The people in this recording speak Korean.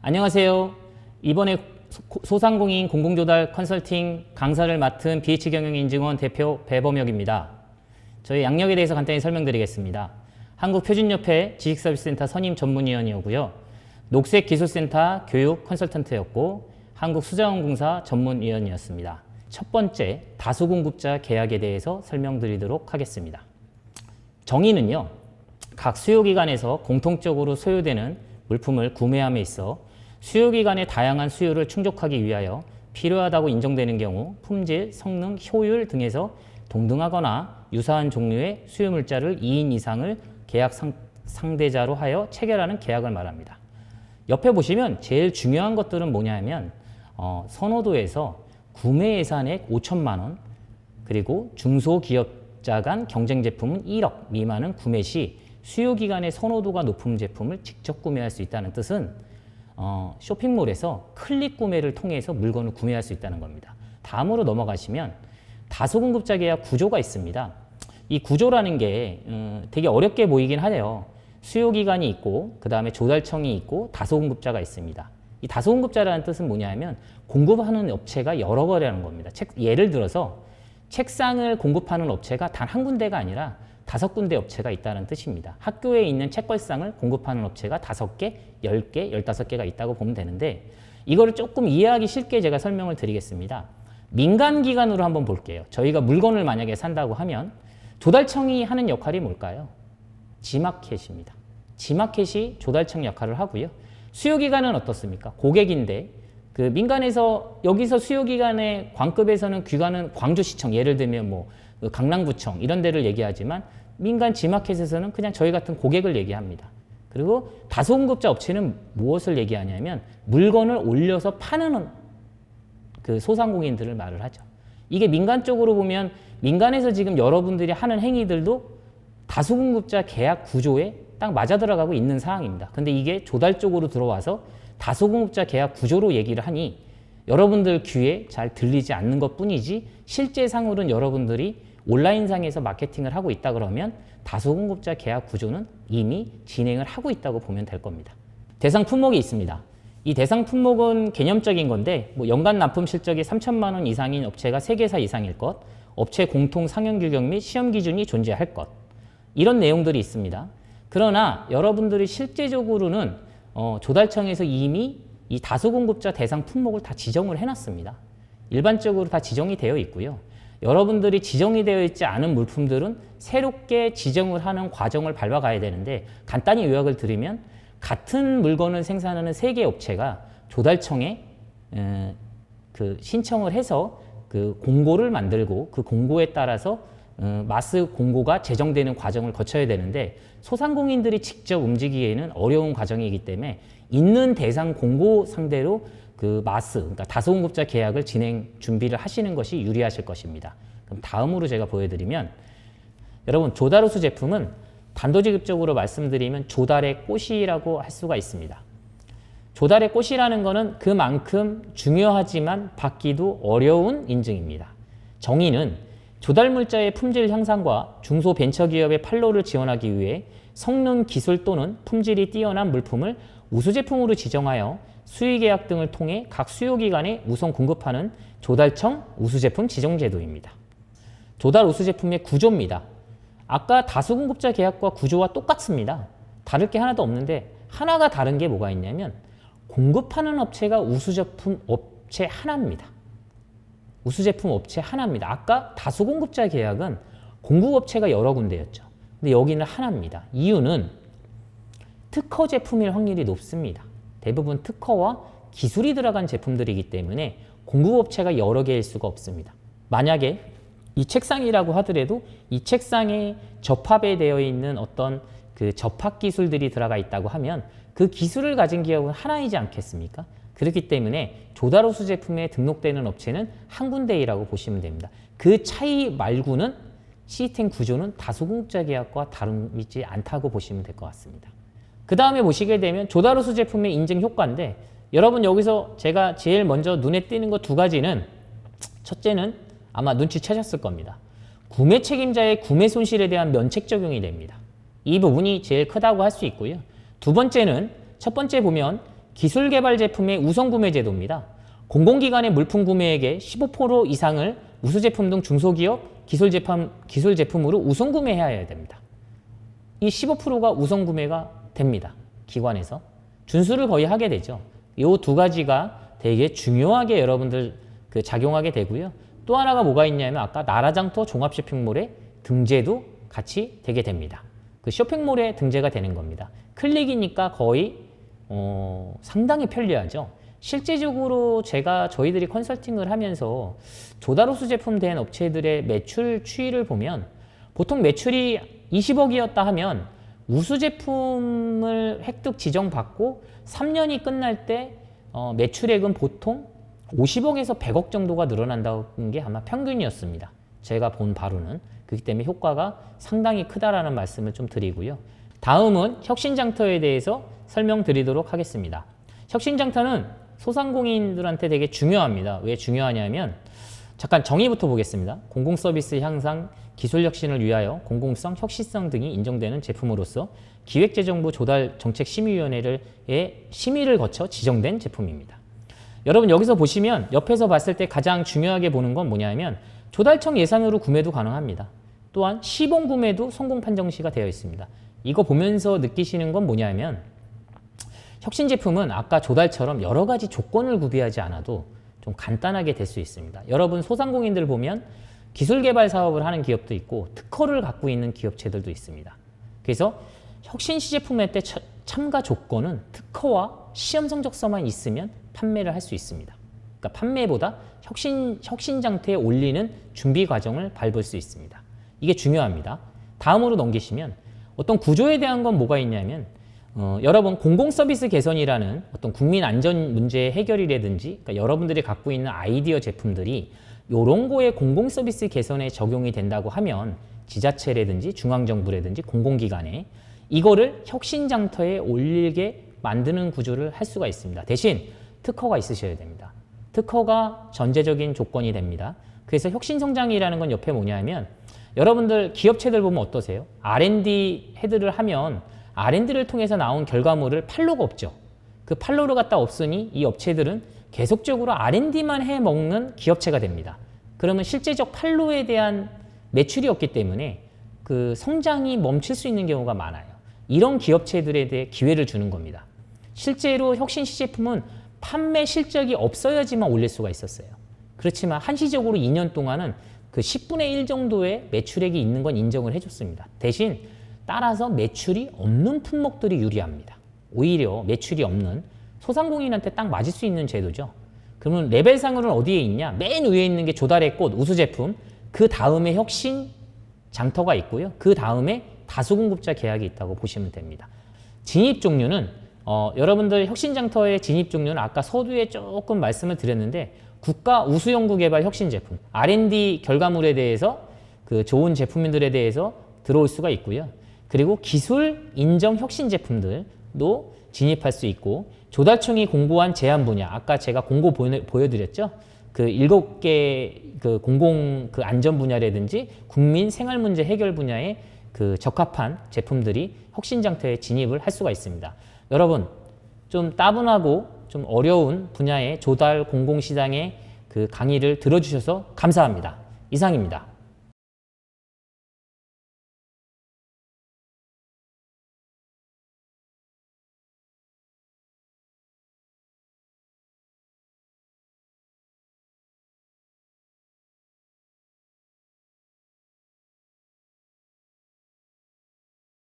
안녕하세요. 이번에 소상공인 공공조달 컨설팅 강사를 맡은 BH경영인증원 대표 배범혁입니다. 저희 양력에 대해서 간단히 설명드리겠습니다. 한국표준협회 지식서비스센터 선임 전문위원이었고요. 녹색기술센터 교육 컨설턴트였고 한국수자원공사 전문위원이었습니다. 첫 번째, 다수공급자 계약에 대해서 설명드리도록 하겠습니다. 정의는요, 각 수요기관에서 공통적으로 소요되는 물품을 구매함에 있어 수요기관의 다양한 수요를 충족하기 위하여 필요하다고 인정되는 경우 품질, 성능, 효율 등에서 동등하거나 유사한 종류의 수요물자를 2인 이상을 계약 상대자로 하여 체결하는 계약을 말합니다. 옆에 보시면 제일 중요한 것들은 뭐냐 하면 선호도에서 구매 예산액 5천만 원, 그리고 중소기업자 간 경쟁 제품은 1억 미만은 구매 시 수요기관의 선호도가 높은 제품을 직접 구매할 수 있다는 뜻은 쇼핑몰에서 클릭 구매를 통해서 물건을 구매할 수 있다는 겁니다. 다음으로 넘어가시면 다수공급자 계약 구조가 있습니다. 이 구조라는 게 되게 어렵게 보이긴 하네요. 수요기관이 있고 그 다음에 조달청이 있고 다수공급자가 있습니다. 이 다수공급자라는 뜻은 뭐냐 하면 공급하는 업체가 여러 거라는 겁니다. 예를 들어서 책상을 공급하는 업체가 단 한 군데가 아니라 5군데 업체가 있다는 뜻입니다. 학교에 있는 책걸상을 공급하는 업체가 5개, 10개, 15개가 있다고 보면 되는데 이거를 조금 이해하기 쉽게 제가 설명을 드리겠습니다. 민간기관으로 한번 볼게요. 저희가 물건을 만약에 산다고 하면 조달청이 하는 역할이 뭘까요? 지마켓입니다. 지마켓이 조달청 역할을 하고요. 수요기관은 어떻습니까? 고객인데 그 민간에서 여기서 수요기관의 관급에서는 기관은 광주시청, 예를 들면 뭐 강남구청 이런 데를 얘기하지만 민간 지마켓에서는 그냥 저희 같은 고객을 얘기합니다. 그리고 다수공급자 업체는 무엇을 얘기하냐면 물건을 올려서 파는 그 소상공인들을 말을 하죠. 이게 민간 쪽으로 보면 민간에서 지금 여러분들이 하는 행위들도 다수공급자 계약 구조에 딱 맞아 들어가고 있는 사항입니다. 근데 이게 조달 쪽으로 들어와서 다수공급자 계약 구조로 얘기를 하니 여러분들 귀에 잘 들리지 않는 것 뿐이지 실제상으로는 여러분들이 온라인상에서 마케팅을 하고 있다 그러면 다수공급자 계약 구조는 이미 진행을 하고 있다고 보면 될 겁니다. 대상 품목이 있습니다. 이 대상 품목은 개념적인 건데 연간 납품 실적이 3천만 원 이상인 업체가 3개사 이상일 것, 업체 공통 상용 규격 및 시험 기준이 존재할 것, 이런 내용들이 있습니다. 그러나 여러분들이 실제적으로는 조달청에서 이미 이 다수공급자 대상 품목을 다 지정을 해놨습니다. 일반적으로 다 지정이 되어 있고요. 여러분들이 지정이 되어 있지 않은 물품들은 새롭게 지정을 하는 과정을 밟아가야 되는데 간단히 요약을 드리면 같은 물건을 생산하는 3개 업체가 조달청에 그 신청을 해서 그 공고를 만들고 그 공고에 따라서 마스 공고가 제정되는 과정을 거쳐야 되는데 소상공인들이 직접 움직이기에는 어려운 과정이기 때문에 있는 대상 공고 상대로 그 마스, 그러니까 다수공급자 계약을 진행 준비를 하시는 것이 유리하실 것입니다. 그럼 다음으로 제가 보여드리면 여러분 조달우수 제품은 단도직입적으로 말씀드리면 조달의 꽃이라고 할 수가 있습니다. 조달의 꽃이라는 것은 그만큼 중요하지만 받기도 어려운 인증입니다. 정의는 조달물자의 품질 향상과 중소벤처기업의 판로를 지원하기 위해 성능, 기술 또는 품질이 뛰어난 물품을 우수제품으로 지정하여 수의계약 등을 통해 각 수요기관에 우선 공급하는 조달청 우수제품 지정제도입니다. 조달 우수제품의 구조입니다. 아까 다수공급자 계약과 구조와 똑같습니다. 다를 게 하나도 없는데 하나가 다른 게 뭐가 있냐면 공급하는 업체가 우수제품 업체 하나입니다. 우수제품 업체 하나입니다. 아까 다수공급자 계약은 공급업체가 여러 군데였죠. 근데 여기는 하나입니다. 이유는 특허 제품일 확률이 높습니다. 대부분 특허와 기술이 들어간 제품들이기 때문에 공급업체가 여러 개일 수가 없습니다. 만약에 이 책상이라고 하더라도 이 책상에 접합에 되어 있는 어떤 그 접합 기술들이 들어가 있다고 하면 그 기술을 가진 기업은 하나이지 않겠습니까? 그렇기 때문에 조달우수 제품에 등록되는 업체는 한 군데이라고 보시면 됩니다. 그 차이 말고는 시스템 구조는 다수공급자 계약과 다르지 않다고 보시면 될 것 같습니다. 그 다음에 보시게 되면 조달우수 제품의 인증 효과인데 여러분 여기서 제가 제일 먼저 눈에 띄는 것 2가지는 첫째는 아마 눈치채셨을 겁니다. 구매 책임자의 구매 손실에 대한 면책 적용이 됩니다. 이 부분이 제일 크다고 할 수 있고요. 두 번째는 첫 번째 보면 기술개발 제품의 우선구매 제도입니다. 공공기관의 물품 구매액의 15% 이상을 우수제품 등 중소기업 기술제품으로 우선구매해야 됩니다. 이 15%가 우선구매가 됩니다. 기관에서. 준수를 거의 하게 되죠. 이 두 가지가 되게 중요하게 여러분들 작용하게 되고요. 또 하나가 뭐가 있냐면 아까 나라장터 종합쇼핑몰의 등재도 같이 되게 됩니다. 그 쇼핑몰에 등재가 되는 겁니다. 클릭이니까 거의 상당히 편리하죠. 실제적으로 저희들이 컨설팅을 하면서 조달호수 제품 된 업체들의 매출 추이를 보면 보통 매출이 20억이었다 하면 우수 제품을 획득 지정받고 3년이 끝날 때 매출액은 보통 50억에서 100억 정도가 늘어난다는 게 아마 평균이었습니다. 제가 본 바로는. 그렇기 때문에 효과가 상당히 크다라는 말씀을 좀 드리고요. 다음은 혁신장터에 대해서 설명드리도록 하겠습니다. 혁신장터는 소상공인들한테 되게 중요합니다. 왜 중요하냐면 잠깐 정의부터 보겠습니다. 공공서비스 향상, 기술혁신을 위하여 공공성, 혁신성 등이 인정되는 제품으로서 기획재정부 조달정책심의위원회의 심의를 거쳐 지정된 제품입니다. 여러분 여기서 보시면 옆에서 봤을 때 가장 중요하게 보는 건 뭐냐면 조달청 예산으로 구매도 가능합니다. 또한 시범 구매도 성공 판정시가 되어 있습니다. 이거 보면서 느끼시는 건 뭐냐면 혁신 제품은 아까 조달처럼 여러 가지 조건을 구비하지 않아도 좀 간단하게 될 수 있습니다. 여러분 소상공인들 보면 기술개발 사업을 하는 기업도 있고 특허를 갖고 있는 기업체들도 있습니다. 그래서 혁신 시제품의 때 참가 조건은 특허와 시험 성적서만 있으면 판매를 할 수 있습니다. 그러니까 판매보다 혁신장터에 올리는 준비 과정을 밟을 수 있습니다. 이게 중요합니다. 다음으로 넘기시면 어떤 구조에 대한 건 뭐가 있냐면 여러분 공공서비스 개선이라는 어떤 국민 안전 문제 해결이라든지 그러니까 여러분들이 갖고 있는 아이디어 제품들이 이런 거에 공공서비스 개선에 적용이 된다고 하면 지자체라든지 중앙정부라든지 공공기관에 이거를 혁신장터에 올리게 만드는 구조를 할 수가 있습니다. 대신 특허가 있으셔야 됩니다. 특허가 전제적인 조건이 됩니다. 그래서 혁신성장이라는 건 옆에 뭐냐면 여러분들 기업체들 보면 어떠세요? R&D 헤드를 하면 R&D를 통해서 나온 결과물을 판로가 없죠. 그 판로를 갖다 없으니 이 업체들은 계속적으로 R&D만 해 먹는 기업체가 됩니다. 그러면 실제적 판로에 대한 매출이 없기 때문에 그 성장이 멈출 수 있는 경우가 많아요. 이런 기업체들에 대해 기회를 주는 겁니다. 실제로 혁신 시제품은 판매 실적이 없어야지만 올릴 수가 있었어요. 그렇지만 한시적으로 2년 동안은 그 10분의 1 정도의 매출액이 있는 건 인정을 해줬습니다. 대신 따라서 매출이 없는 품목들이 유리합니다. 오히려 매출이 없는 소상공인한테 딱 맞을 수 있는 제도죠. 그러면 레벨상으로는 어디에 있냐? 맨 위에 있는 게 조달의 꽃, 우수제품. 그 다음에 혁신 장터가 있고요. 그 다음에 다수공급자 계약이 있다고 보시면 됩니다. 진입 종류는 여러분들 혁신장터의 진입 종류는 아까 서두에 조금 말씀을 드렸는데 국가 우수연구개발 혁신제품, R&D 결과물에 대해서 그 좋은 제품들에 대해서 들어올 수가 있고요. 그리고 기술 인정 혁신 제품들도 진입할 수 있고 조달청이 공고한 제한 분야, 아까 제가 공고 보여드렸죠? 그 7개 그 공공 그 안전 분야라든지 국민 생활 문제 해결 분야에 그 적합한 제품들이 혁신장터에 진입을 할 수가 있습니다. 여러분 좀 따분하고 좀 어려운 분야의 조달 공공시장의 그 강의를 들어주셔서 감사합니다. 이상입니다.